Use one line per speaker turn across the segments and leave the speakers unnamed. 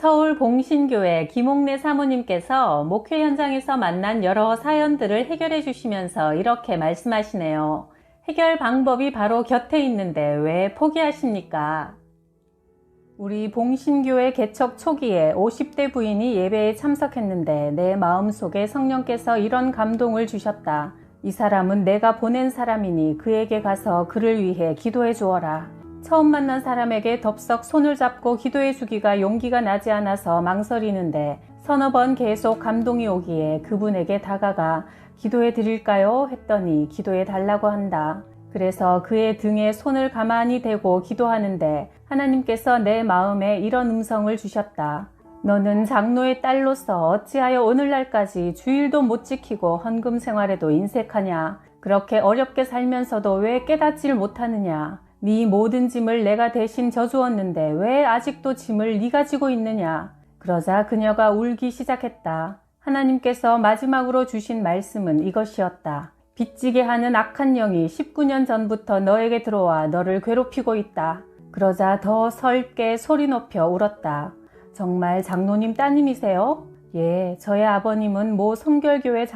서울 봉신교회 김옥래 사모님께서 목회 현장에서 만난 여러 사연들을 해결해 주시면서 이렇게 말씀하시네요. 해결 방법이 바로 곁에 있는데 왜 포기하십니까? 우리 봉신교회 개척 초기에 50대 부인이 예배에 참석했는데 내 마음속에 성령께서 이런 감동을 주셨다. 이 사람은 내가 보낸 사람이니 그에게 가서 그를 위해 기도해 주어라. 처음 만난 사람에게 덥석 손을 잡고 기도해 주기가 용기가 나지 않아서 망설이는데 서너 번 계속 감동이 오기에 그분에게 다가가 기도해 드릴까요? 했더니 기도해 달라고 한다. 그래서 그의 등에 손을 가만히 대고 기도하는데 하나님께서 내 마음에 이런 음성을 주셨다. 너는 장로의 딸로서 어찌하여 오늘날까지 주일도 못 지키고 헌금 생활에도 인색하냐? 그렇게 어렵게 살면서도 왜 깨닫지를 못하느냐? 네 모든 짐을 내가 대신 져주었는데 왜 아직도 짐을 네가 지고 있느냐? 그러자 그녀가 울기 시작했다. 하나님께서 마지막으로 주신 말씀은 이것이었다. 빚지게 하는 악한 영이 19년 전부터 너에게 들어와 너를 괴롭히고 있다. 그러자 더 설게 소리 높여 울었다. 정말 장로님 따님이세요? 예, 저의 아버님은 모 성결교회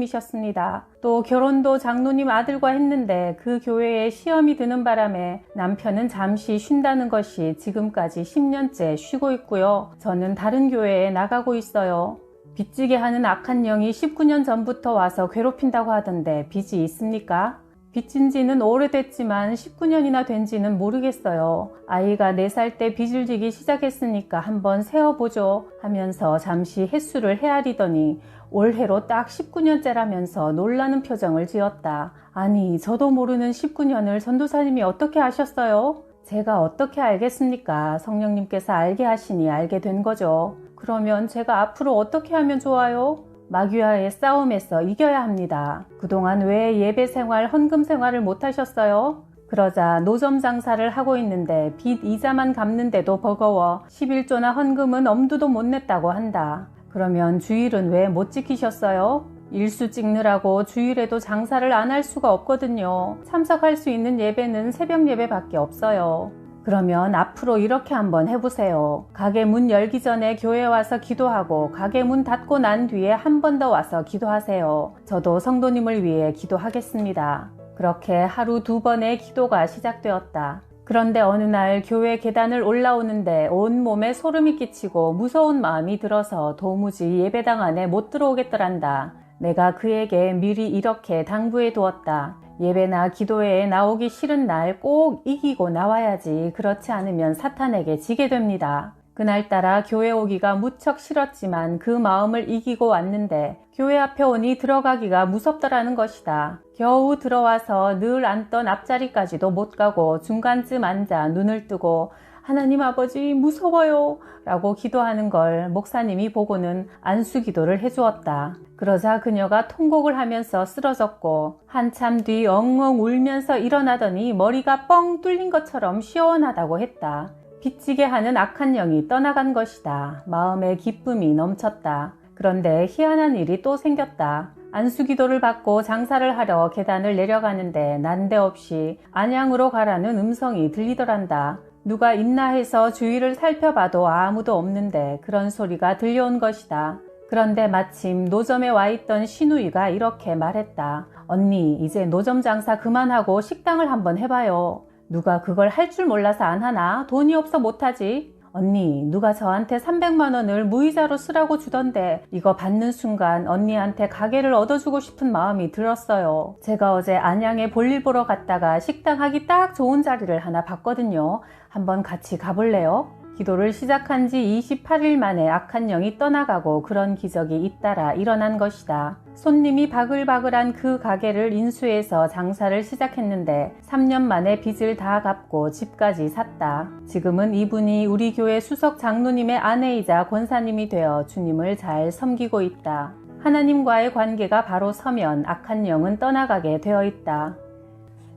장로님이셨습니다. 또 결혼도 장로님 아들과 했는데 그 교회에 시험이 드는 바람에 남편은 잠시 쉰다는 것이 지금까지 10년째 쉬고 있고요. 저는 다른 교회에 나가고 있어요. 빚지게 하는 악한 영이 19년 전부터 와서 괴롭힌다고 하던데 빚이 있습니까? 빚진 지는 오래됐지만 19년이나 된 지는 모르겠어요. 아이가 4살 때 빚을 지기 시작했으니까 한번 세어보죠 하면서 잠시 횟수를 헤아리더니 올해로 딱 19년째라면서 놀라는 표정을 지었다. 아니, 저도 모르는 19년을 전도사님이 어떻게 아셨어요? 제가 어떻게 알겠습니까? 성령님께서 알게 하시니 알게 된 거죠. 그러면 제가 앞으로 어떻게 하면 좋아요? 마귀와의 싸움에서 이겨야 합니다. 그동안 왜 예배 생활, 헌금 생활을 못 하셨어요? 그러자 노점 장사를 하고 있는데 빚 이자만 갚는데도 버거워 11조나 헌금은 엄두도 못 냈다고 한다. 그러면 주일은 왜 못 지키셨어요? 일수 찍느라고 주일에도 장사를 안 할 수가 없거든요. 참석할 수 있는 예배는 새벽 예배밖에 없어요. 그러면 앞으로 이렇게 한번 해보세요. 가게 문 열기 전에 교회 와서 기도하고 가게 문 닫고 난 뒤에 한 번 더 와서 기도하세요. 저도 성도님을 위해 기도하겠습니다. 그렇게 하루 2번의 기도가 시작되었다. 그런데 어느 날 교회 계단을 올라오는데 온몸에 소름이 끼치고 무서운 마음이 들어서 도무지 예배당 안에 못 들어오겠더란다. 내가 그에게 미리 이렇게 당부해 두었다. 예배나 기도회에 나오기 싫은 날 꼭 이기고 나와야지. 그렇지 않으면 사탄에게 지게 됩니다. 그날따라 교회 오기가 무척 싫었지만 그 마음을 이기고 왔는데 교회 앞에 오니 들어가기가 무섭더라는 것이다. 겨우 들어와서 늘 앉던 앞자리까지도 못 가고 중간쯤 앉아 눈을 뜨고 하나님 아버지 무서워요 라고 기도하는 걸 목사님이 보고는 안수기도를 해주었다. 그러자 그녀가 통곡을 하면서 쓰러졌고 한참 뒤 엉엉 울면서 일어나더니 머리가 뻥 뚫린 것처럼 시원하다고 했다. 빚지게 하는 악한 영이 떠나간 것이다. 마음에 기쁨이 넘쳤다. 그런데 희한한 일이 또 생겼다. 안수기도를 받고 장사를 하러 계단을 내려가는데 난데없이 안양으로 가라는 음성이 들리더란다. 누가 있나 해서 주위를 살펴봐도 아무도 없는데 그런 소리가 들려온 것이다. 그런데 마침 노점에 와 있던 시누이가 이렇게 말했다. 언니, 이제 노점 장사 그만하고 식당을 한번 해봐요. 누가 그걸 할 줄 몰라서 안 하나? 돈이 없어 못하지? 언니, 누가 저한테 300만 원을 무이자로 쓰라고 주던데 이거 받는 순간 언니한테 가게를 얻어주고 싶은 마음이 들었어요. 제가 어제 안양에 볼일 보러 갔다가 식당 하기 딱 좋은 자리를 하나 봤거든요. 한번 같이 가볼래요? 기도를 시작한 지 28일 만에 악한 영이 떠나가고 그런 기적이 잇따라 일어난 것이다. 손님이 바글바글한 그 가게를 인수해서 장사를 시작했는데 3년 만에 빚을 다 갚고 집까지 샀다. 지금은 이분이 우리 교회 수석 장로님의 아내이자 권사님이 되어 주님을 잘 섬기고 있다. 하나님과의 관계가 바로 서면 악한 영은 떠나가게 되어 있다.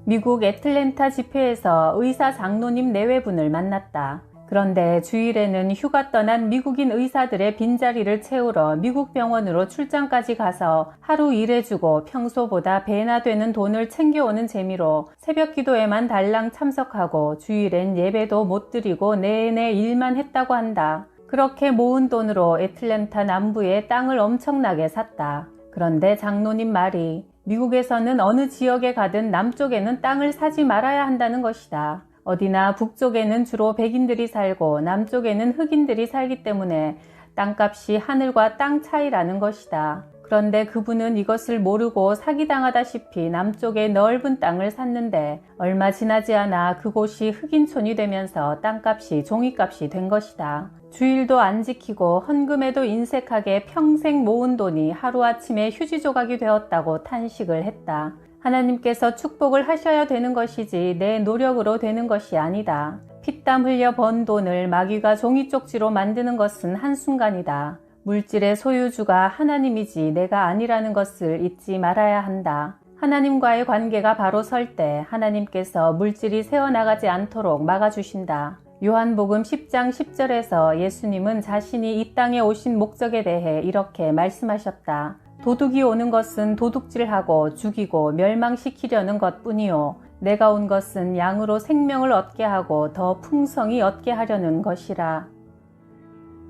미국 애틀랜타 집회에서 의사 장로님 내외분을 만났다. 그런데 주일에는 휴가 떠난 미국인 의사들의 빈자리를 채우러 미국 병원으로 출장까지 가서 하루 일해주고 평소보다 배나 되는 돈을 챙겨오는 재미로 새벽 기도에만 달랑 참석하고 주일엔 예배도 못 드리고 내내 일만 했다고 한다. 그렇게 모은 돈으로 애틀랜타 남부에 땅을 엄청나게 샀다. 그런데 장로님 말이 미국에서는 어느 지역에 가든 남쪽에는 땅을 사지 말아야 한다는 것이다. 어디나 북쪽에는 주로 백인들이 살고 남쪽에는 흑인들이 살기 때문에 땅값이 하늘과 땅 차이라는 것이다. 그런데 그분은 이것을 모르고 사기당하다시피 남쪽에 넓은 땅을 샀는데 얼마 지나지 않아 그곳이 흑인촌이 되면서 땅값이 종이값이 된 것이다. 주일도 안 지키고 헌금에도 인색하게 평생 모은 돈이 하루아침에 휴지 조각이 되었다고 탄식을 했다. 하나님께서 축복을 하셔야 되는 것이지 내 노력으로 되는 것이 아니다. 피땀 흘려 번 돈을 마귀가 종이 쪽지로 만드는 것은 한순간이다. 물질의 소유주가 하나님이지 내가 아니라는 것을 잊지 말아야 한다. 하나님과의 관계가 바로 설 때 하나님께서 물질이 새어나가지 않도록 막아주신다. 요한복음 10장 10절에서 예수님은 자신이 이 땅에 오신 목적에 대해 이렇게 말씀하셨다. 도둑이 오는 것은 도둑질하고 죽이고 멸망시키려는 것뿐이요. 내가 온 것은 양으로 생명을 얻게 하고 더 풍성히 얻게 하려는 것이라.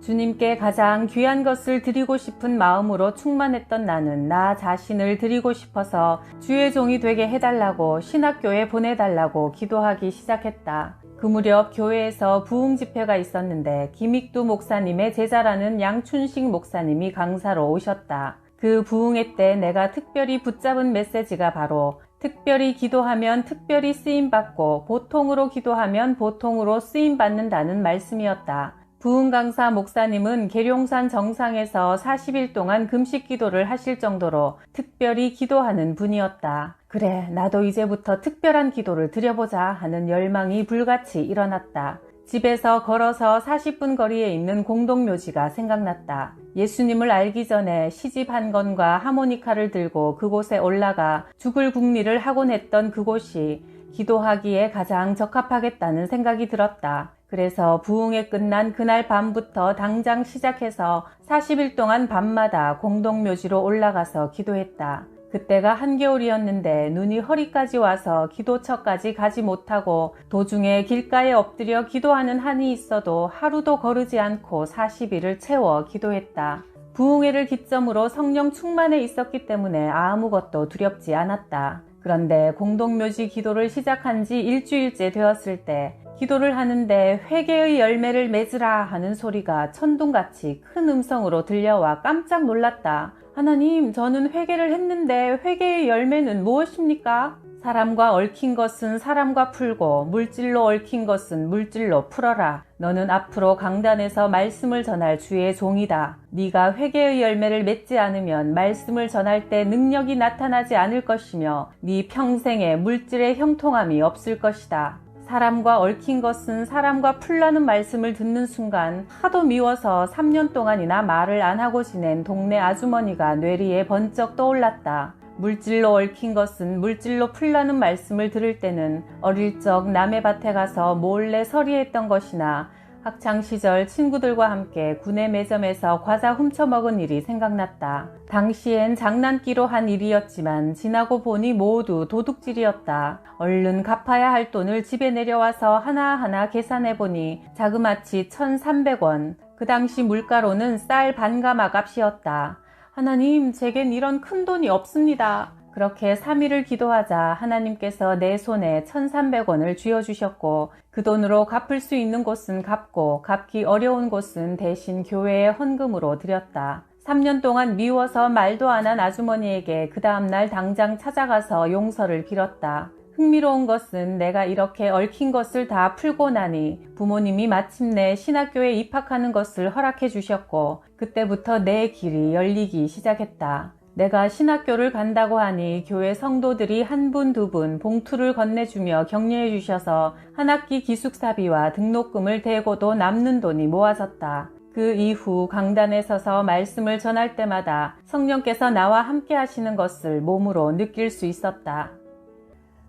주님께 가장 귀한 것을 드리고 싶은 마음으로 충만했던 나는 나 자신을 드리고 싶어서 주의 종이 되게 해달라고 신학교에 보내달라고 기도하기 시작했다. 그 무렵 교회에서 부흥 집회가 있었는데 김익두 목사님의 제자라는 양춘식 목사님이 강사로 오셨다. 그 부흥회 때 내가 특별히 붙잡은 메시지가 바로 특별히 기도하면 특별히 쓰임받고 보통으로 기도하면 보통으로 쓰임받는다는 말씀이었다. 부흥 강사 목사님은 계룡산 정상에서 40일 동안 금식 기도를 하실 정도로 특별히 기도하는 분이었다. 그래, 나도 이제부터 특별한 기도를 드려보자 하는 열망이 불같이 일어났다. 집에서 걸어서 40분 거리에 있는 공동묘지가 생각났다. 예수님을 알기 전에 시집 한 건과 하모니카를 들고 그곳에 올라가 죽을 궁리를 하곤 했던 그곳이 기도하기에 가장 적합하겠다는 생각이 들었다. 그래서 부흥회 끝난 그날 밤부터 당장 시작해서 40일 동안 밤마다 공동묘지로 올라가서 기도했다. 그때가 한겨울이었는데 눈이 허리까지 와서 기도처까지 가지 못하고 도중에 길가에 엎드려 기도하는 한이 있어도 하루도 거르지 않고 40일을 채워 기도했다. 부흥회를 기점으로 성령 충만해 있었기 때문에 아무것도 두렵지 않았다. 그런데 공동묘지 기도를 시작한 지 일주일째 되었을 때 기도를 하는데 회개의 열매를 맺으라 하는 소리가 천둥같이 큰 음성으로 들려와 깜짝 놀랐다. 하나님, 저는 회개를 했는데 회개의 열매는 무엇입니까? 사람과 얽힌 것은 사람과 풀고 물질로 얽힌 것은 물질로 풀어라. 너는 앞으로 강단에서 말씀을 전할 주의 종이다. 네가 회개의 열매를 맺지 않으면 말씀을 전할 때 능력이 나타나지 않을 것이며 네 평생에 물질의 형통함이 없을 것이다. 사람과 얽힌 것은 사람과 풀라는 말씀을 듣는 순간 하도 미워서 3년 동안이나 말을 안 하고 지낸 동네 아주머니가 뇌리에 번쩍 떠올랐다. 물질로 얽힌 것은 물질로 풀라는 말씀을 들을 때는 어릴 적 남의 밭에 가서 몰래 서리했던 것이나 학창시절 친구들과 함께 구내 매점에서 과자 훔쳐먹은 일이 생각났다. 당시엔 장난기로 한 일이었지만 지나고 보니 모두 도둑질이었다. 얼른 갚아야 할 돈을 집에 내려와서 하나하나 계산해보니 자그마치 1,300원. 그 당시 물가로는 쌀 반가마 값이었다. 하나님, 제겐 이런 큰 돈이 없습니다. 그렇게 3일을 기도하자 하나님께서 내 손에 1,300원을 쥐어주셨고 그 돈으로 갚을 수 있는 곳은 갚고 갚기 어려운 곳은 대신 교회에 헌금으로 드렸다. 3년 동안 미워서 말도 안 한 아주머니에게 그 다음날 당장 찾아가서 용서를 빌었다. 흥미로운 것은 내가 이렇게 얽힌 것을 다 풀고 나니 부모님이 마침내 신학교에 입학하는 것을 허락해 주셨고 그때부터 내 길이 열리기 시작했다. 내가 신학교를 간다고 하니 교회 성도들이 한 분, 두 분 봉투를 건네주며 격려해 주셔서 한 학기 기숙사비와 등록금을 대고도 남는 돈이 모아졌다. 그 이후 강단에 서서 말씀을 전할 때마다 성령께서 나와 함께 하시는 것을 몸으로 느낄 수 있었다.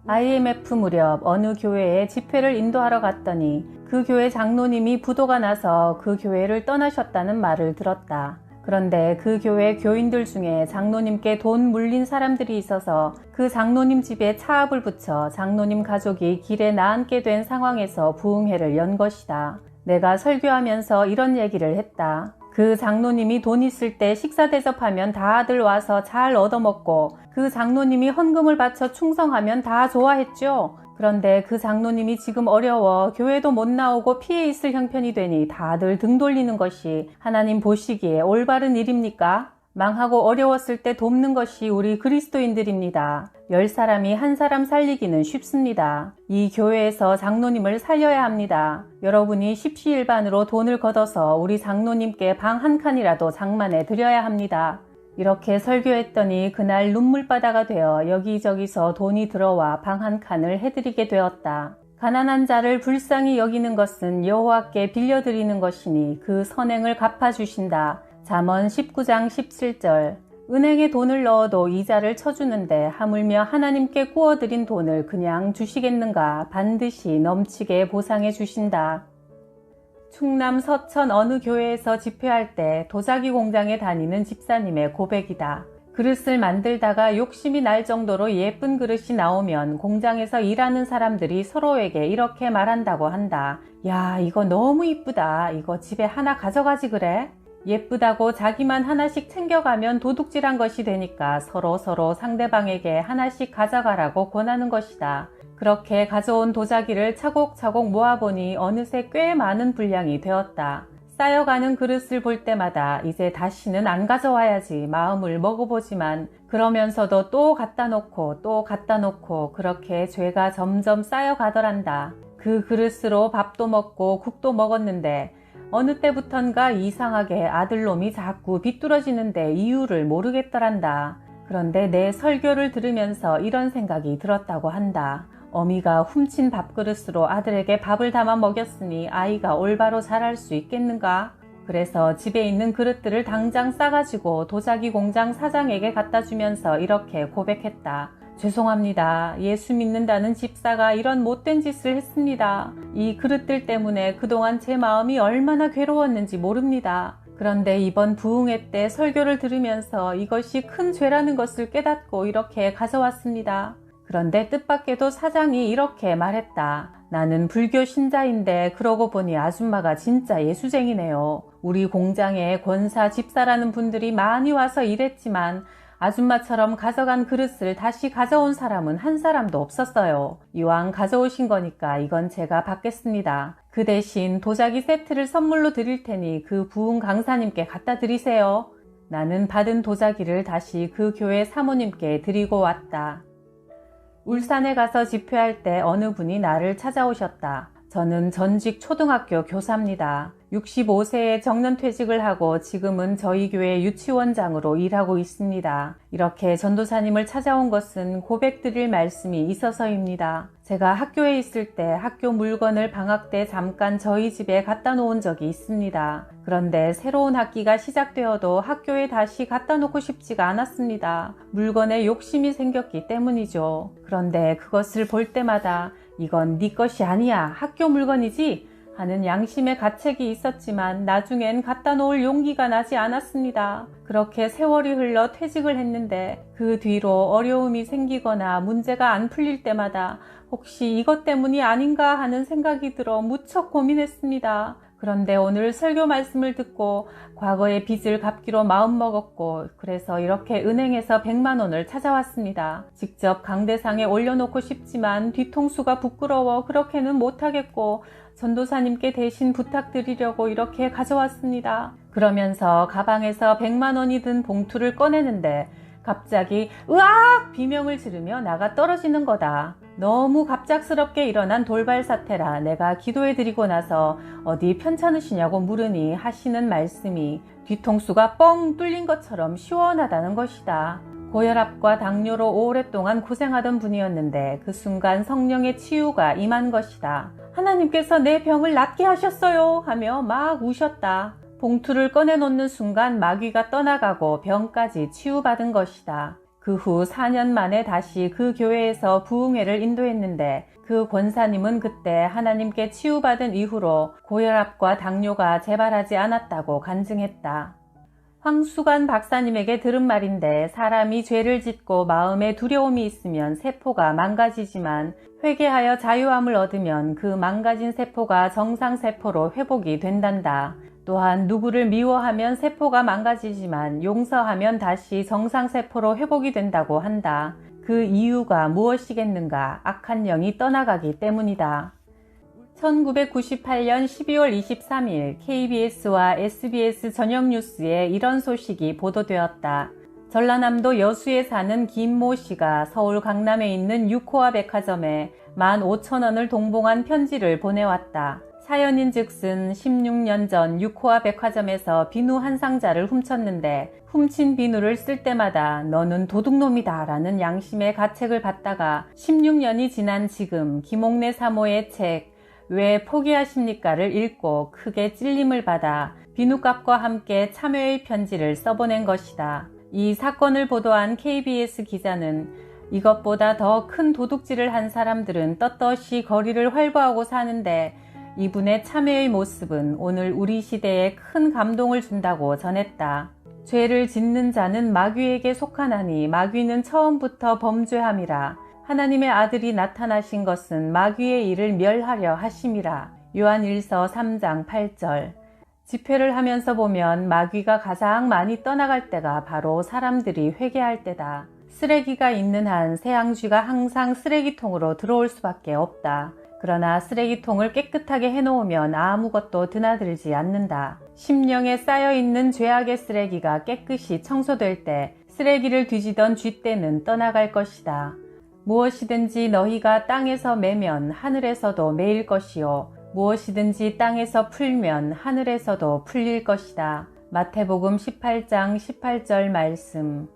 IMF 무렵 어느 교회에 집회를 인도하러 갔더니 그 교회 장로님이 부도가 나서 그 교회를 떠나셨다는 말을 들었다. 그런데 그 교회 교인들 중에 장로님께 돈 물린 사람들이 있어서 그 장로님 집에 차압을 붙여 장로님 가족이 길에 나앉게 된 상황에서 부흥회를 연 것이다. 내가 설교하면서 이런 얘기를 했다. 그 장로님이 돈 있을 때 식사 대접하면 다들 와서 잘 얻어먹고 그 장로님이 헌금을 바쳐 충성하면 다 좋아했죠. 그런데 그 장로님이 지금 어려워 교회도 못 나오고 피해 있을 형편이 되니 다들 등 돌리는 것이 하나님 보시기에 올바른 일입니까? 망하고 어려웠을 때 돕는 것이 우리 그리스도인들입니다. 10사람이 한 사람 살리기는 쉽습니다. 이 교회에서 장로님을 살려야 합니다. 여러분이 십시일반으로 돈을 걷어서 우리 장로님께 방 한 칸이라도 장만해 드려야 합니다. 이렇게 설교했더니 그날 눈물바다가 되어 여기저기서 돈이 들어와 방 한 칸을 해드리게 되었다. 가난한 자를 불쌍히 여기는 것은 여호와께 빌려드리는 것이니 그 선행을 갚아주신다. 잠언 19장 17절. 은행에 돈을 넣어도 이자를 쳐주는데 하물며 하나님께 구워드린 돈을 그냥 주시겠는가? 반드시 넘치게 보상해 주신다. 충남 서천 어느 교회에서 집회할 때 도자기 공장에 다니는 집사님의 고백이다. 그릇을 만들다가 욕심이 날 정도로 예쁜 그릇이 나오면 공장에서 일하는 사람들이 서로에게 이렇게 말한다고 한다. 야, 이거 너무 이쁘다. 이거 집에 하나 가져가지 그래? 예쁘다고 자기만 하나씩 챙겨가면 도둑질한 것이 되니까 서로 상대방에게 하나씩 가져가라고 권하는 것이다. 그렇게 가져온 도자기를 차곡차곡 모아보니 어느새 꽤 많은 분량이 되었다. 쌓여가는 그릇을 볼 때마다 이제 다시는 안 가져와야지 마음을 먹어보지만 그러면서도 또 갖다 놓고 그렇게 죄가 점점 쌓여가더란다. 그 그릇으로 밥도 먹고 국도 먹었는데 어느 때부턴가 이상하게 아들놈이 자꾸 비뚤어지는데 이유를 모르겠더란다. 그런데 내 설교를 들으면서 이런 생각이 들었다고 한다. 어미가 훔친 밥그릇으로 아들에게 밥을 담아 먹였으니 아이가 올바로 자랄 수 있겠는가? 그래서 집에 있는 그릇들을 당장 싸가지고 도자기 공장 사장에게 갖다 주면서 이렇게 고백했다. 죄송합니다. 예수 믿는다는 집사가 이런 못된 짓을 했습니다. 이 그릇들 때문에 그동안 제 마음이 얼마나 괴로웠는지 모릅니다. 그런데 이번 부흥회 때 설교를 들으면서 이것이 큰 죄라는 것을 깨닫고 이렇게 가져왔습니다. 그런데 뜻밖에도 사장이 이렇게 말했다. 나는 불교 신자인데 그러고 보니 아줌마가 진짜 예수쟁이네요. 우리 공장에 권사 집사라는 분들이 많이 와서 일했지만 아줌마처럼 가져간 그릇을 다시 가져온 사람은 한 사람도 없었어요. 이왕 가져오신 거니까 이건 제가 받겠습니다. 그 대신 도자기 세트를 선물로 드릴 테니 그 부흥 강사님께 갖다 드리세요. 나는 받은 도자기를 다시 그 교회 사모님께 드리고 왔다. 울산에 가서 집회할 때 어느 분이 나를 찾아오셨다. 저는 전직 초등학교 교사입니다. 65세에 정년퇴직을 하고 지금은 저희 교회 유치원장으로 일하고 있습니다. 이렇게 전도사님을 찾아온 것은 고백드릴 말씀이 있어서입니다. 제가 학교에 있을 때 학교 물건을 방학 때 잠깐 저희 집에 갖다 놓은 적이 있습니다. 그런데 새로운 학기가 시작되어도 학교에 다시 갖다 놓고 싶지가 않았습니다. 물건에 욕심이 생겼기 때문이죠. 그런데 그것을 볼 때마다 이건 네 것이 아니야. 학교 물건이지? 하는 양심의 가책이 있었지만 나중엔 갖다 놓을 용기가 나지 않았습니다. 그렇게 세월이 흘러 퇴직을 했는데 그 뒤로 어려움이 생기거나 문제가 안 풀릴 때마다 혹시 이것 때문이 아닌가 하는 생각이 들어 무척 고민했습니다. 그런데 오늘 설교 말씀을 듣고 과거의 빚을 갚기로 마음먹었고 그래서 이렇게 은행에서 100만 원을 찾아왔습니다. 직접 강대상에 올려놓고 싶지만 뒤통수가 부끄러워 그렇게는 못하겠고 전도사님께 대신 부탁드리려고 이렇게 가져왔습니다. 그러면서 가방에서 100만 원이 든 봉투를 꺼내는데 갑자기 으악! 비명을 지르며 나가 떨어지는 거다. 너무 갑작스럽게 일어난 돌발 사태라 내가 기도해드리고 나서 어디 편찮으시냐고 물으니 하시는 말씀이 뒤통수가 뻥 뚫린 것처럼 시원하다는 것이다. 고혈압과 당뇨로 오랫동안 고생하던 분이었는데 그 순간 성령의 치유가 임한 것이다. 하나님께서 내 병을 낫게 하셨어요 하며 막 우셨다. 봉투를 꺼내놓는 순간 마귀가 떠나가고 병까지 치유받은 것이다. 그 후 4년 만에 다시 그 교회에서 부흥회를 인도했는데 그 권사님은 그때 하나님께 치유받은 이후로 고혈압과 당뇨가 재발하지 않았다고 간증했다. 황수관 박사님에게 들은 말인데 사람이 죄를 짓고 마음에 두려움이 있으면 세포가 망가지지만 회개하여 자유함을 얻으면 그 망가진 세포가 정상세포로 회복이 된단다. 또한 누구를 미워하면 세포가 망가지지만 용서하면 다시 정상세포로 회복이 된다고 한다. 그 이유가 무엇이겠는가? 악한 영이 떠나가기 때문이다. 1998년 12월 23일 KBS와 SBS 저녁 뉴스에 이런 소식이 보도되었다. 전라남도 여수에 사는 김모 씨가 서울 강남에 있는 6호화 백화점에 15,000원을 동봉한 편지를 보내왔다. 사연인즉슨 16년 전 6호화 백화점에서 비누 한 상자를 훔쳤는데 훔친 비누를 쓸 때마다 너는 도둑놈이다 라는 양심의 가책을 받다가 16년이 지난 지금 김옥래 사모의 책 왜 포기하십니까를 읽고 크게 찔림을 받아 비누값과 함께 참여의 편지를 써보낸 것이다. 이 사건을 보도한 KBS 기자는 이것보다 더 큰 도둑질을 한 사람들은 떳떳이 거리를 활보하고 사는데 이분의 참여의 모습은 오늘 우리 시대에 큰 감동을 준다고 전했다. 죄를 짓는 자는 마귀에게 속하나니 마귀는 처음부터 범죄함이라. 하나님의 아들이 나타나신 것은 마귀의 일을 멸하려 하심이라. 요한일서 3장 8절. 집회를 하면서 보면 마귀가 가장 많이 떠나갈 때가 바로 사람들이 회개할 때다. 쓰레기가 있는 한 새앙쥐가 항상 쓰레기통으로 들어올 수밖에 없다. 그러나 쓰레기통을 깨끗하게 해놓으면 아무것도 드나들지 않는다. 심령에 쌓여있는 죄악의 쓰레기가 깨끗이 청소될 때 쓰레기를 뒤지던 쥐떼는 떠나갈 것이다. 무엇이든지 너희가 땅에서 매면 하늘에서도 매일 것이요 무엇이든지 땅에서 풀면 하늘에서도 풀릴 것이다. 마태복음 18장 18절 말씀.